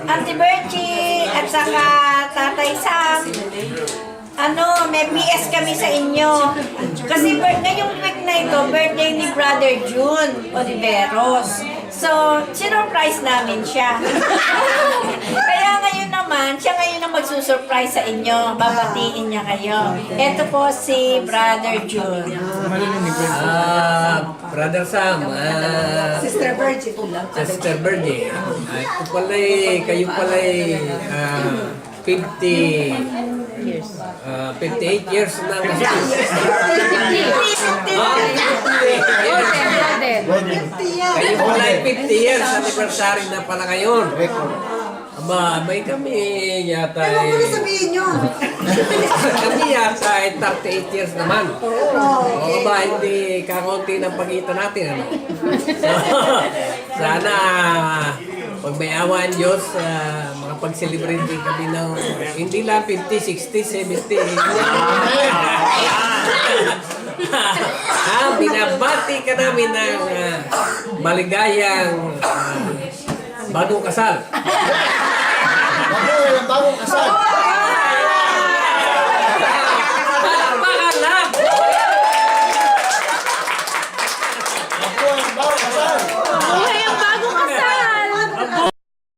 Auntie Bertie at saka Tatay Sam. May PS kami sa inyo. Kasi ngayong week na ito, birthday ni Brother June Oliveros. So, sinurprise namin siya. Kaya ngayon naman, siya ngayon ang magsusurprise sa inyo. Babatiin niya kayo. Ito po si Brother June. Brother Sam, Sister Virgin. Sister Virgin, ito pala'y, kayo pala'y 58 years na kasal. Kayo pala'y 50 years anniversary na pala ngayon. Aba, may kami yata Ewan ko na sabihin nyo. kami yata ay 38 years naman. O ba, hindi kakaunti ng pagitan natin. Ano? So, sana pag may awa ang Diyos, makapag-celebrate din kami ng hindi lang 50, 60, 70. Binabati ka namin ng maligayang bagong kasal. Bagong kasal.